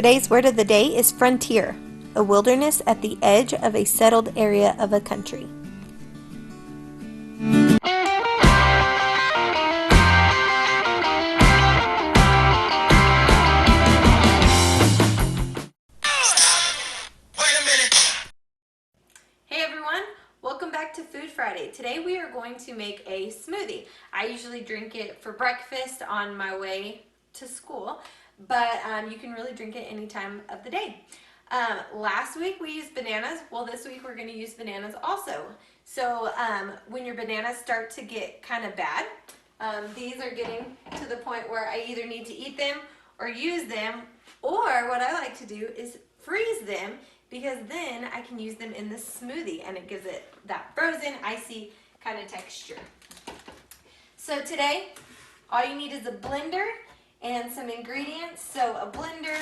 Today's word of the day is frontier, a wilderness at the edge of a settled area of a country. Hey everyone, welcome back to Food Friday. Today we are going to make a smoothie. I usually drink it for breakfast on my way to school, but you can really drink it any time of the day. Last week we used bananas. Well, this week we're going to use bananas also. So when your bananas start to get kind of bad, these are getting to the point where I either need to eat them or use them, or what I like to do is freeze them, because then I can use them in the smoothie and it gives it that frozen, icy kind of texture. So today, all you need is a blender and some ingredients. So a blender,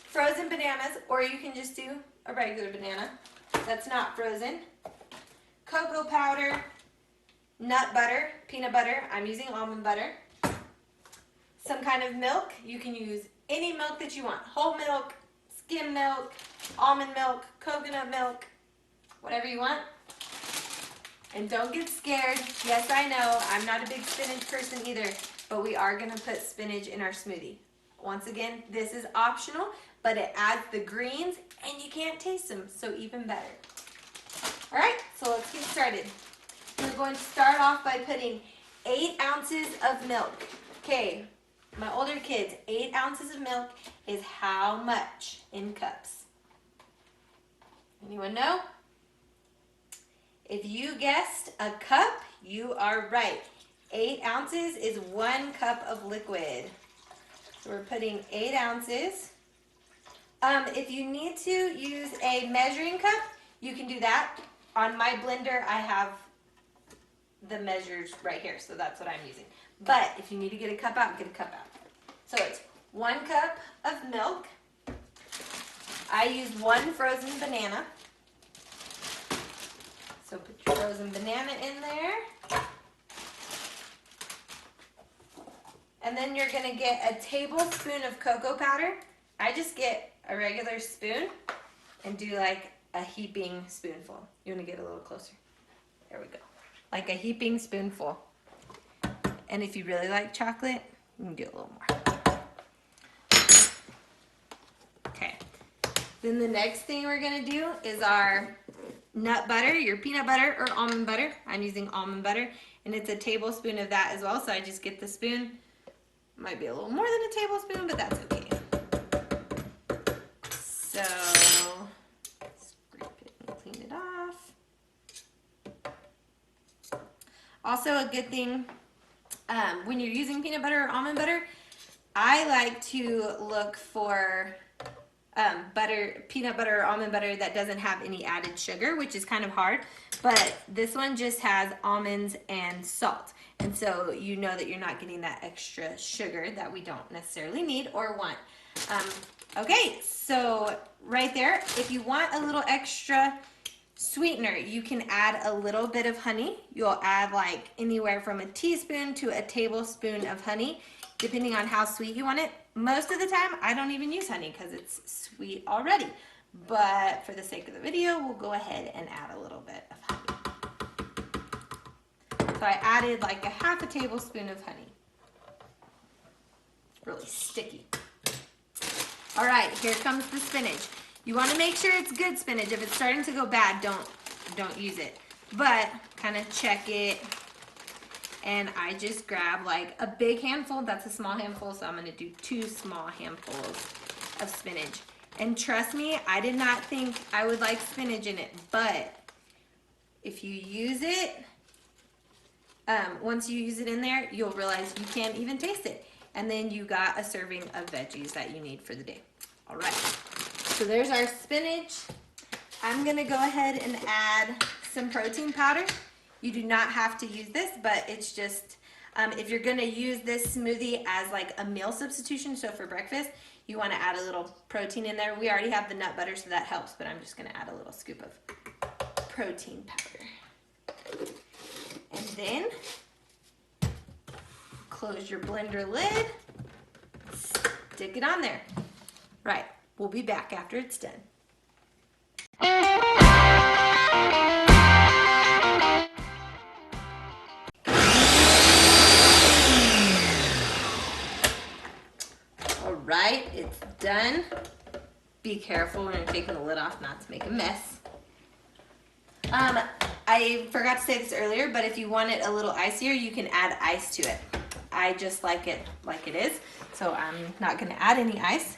frozen bananas, or you can just do a regular banana that's not frozen, cocoa powder, nut butter, peanut butter, I'm using almond butter, some kind of milk. You can use any milk that you want, whole milk, skim milk, almond milk, coconut milk, whatever you want. And don't get scared. Yes, I know, I'm not a big spinach person either, but we are gonna put spinach in our smoothie. Once again, this is optional, but it adds the greens and you can't taste them, so even better. All right, so let's get started. We're going to start off by putting 8 ounces of milk. Okay, my older kids, 8 ounces of milk is how much in cups? Anyone know? If you guessed a cup, you are right. 8 ounces is 1 cup of liquid. So we're putting 8 ounces. If you need to use a measuring cup, you can do that. On my blender, I have the measures right here, so that's what I'm using. But if you need to get a cup out, get a cup out. So it's 1 cup of milk. I used 1 frozen banana. So put your frozen banana in there. And then you're gonna get a tablespoon of cocoa powder. I just get a regular spoon and do like a heaping spoonful. You wanna get a little closer? There we go. Like a heaping spoonful. And if you really like chocolate, you can do a little more. Okay. Then the next thing we're gonna do is our nut butter, your peanut butter or almond butter. I'm using almond butter, and it's a tablespoon of that as well, so I just get the spoon. Might be a little more than a tablespoon, but that's okay. So, scrape it and clean it off. Also a good thing, when you're using peanut butter or almond butter, I like to look for peanut butter or almond butter that doesn't have any added sugar, which is kind of hard, but this one just has almonds and salt, and so you know that you're not getting that extra sugar that we don't necessarily need or want. Okay, so right there, if you want a little extra sweetener, you can add a little bit of honey. You'll add like anywhere from a teaspoon to a tablespoon of honey, depending on how sweet you want it. Most of the time, I don't even use honey because it's sweet already. But for the sake of the video, we'll go ahead and add a little bit of honey. So I added like a half a tablespoon of honey. It's really sticky. All right, here comes the spinach. You want to make sure it's good spinach. If it's starting to go bad, don't use it. But kind of check it. And I just grab like a big handful. That's a small handful, so I'm gonna do 2 small handfuls of spinach. And trust me, I did not think I would like spinach in it, but if you use it, once you use it in there, you'll realize you can't even taste it. And then you got a serving of veggies that you need for the day. All right, so there's our spinach. I'm gonna go ahead and add some protein powder. You do not have to use this, but it's just, if you're gonna use this smoothie as like a meal substitution, so for breakfast, you wanna add a little protein in there. We already have the nut butter, so that helps, but I'm just gonna add a little scoop of protein powder. And then, close your blender lid, stick it on there. Right, We'll be back after it's done. All right, it's done. Be careful when you're taking the lid off not to make a mess. I forgot to say this earlier, but if you want it a little icier, you can add ice to it. I just like it like it is, so I'm not going to add any ice.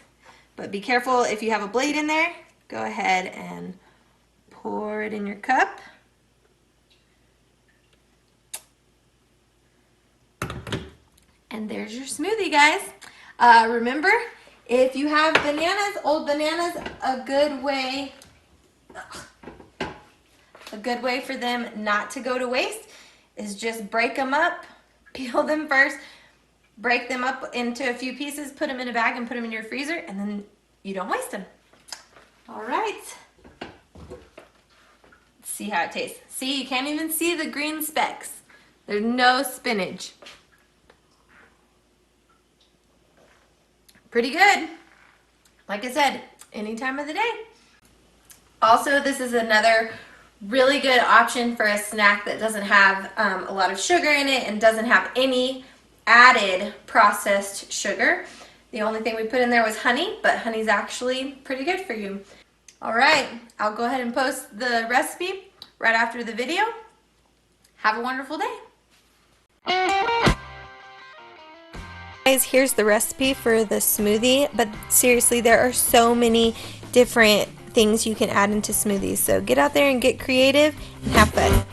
But be careful if you have a blade in there. Go ahead and pour it in your cup. And there's your smoothie, guys. Remember, if you have bananas, old bananas, a good way for them not to go to waste is just break them up, peel them first, break them up into a few pieces, put them in a bag and put them in your freezer, and then you don't waste them. All right. Let's see how it tastes. See, you can't even see the green specks. There's no spinach. Pretty good. Like I said, any time of the day. Also, this is another really good option for a snack that doesn't have a lot of sugar in it and doesn't have any added processed sugar. The only thing we put in there was honey, but honey's actually pretty good for you. All right, I'll go ahead and post the recipe right after the video. Have a wonderful day. Guys, here's the recipe for the smoothie, but seriously, there are so many different things you can add into smoothies, so get out there and get creative and have fun.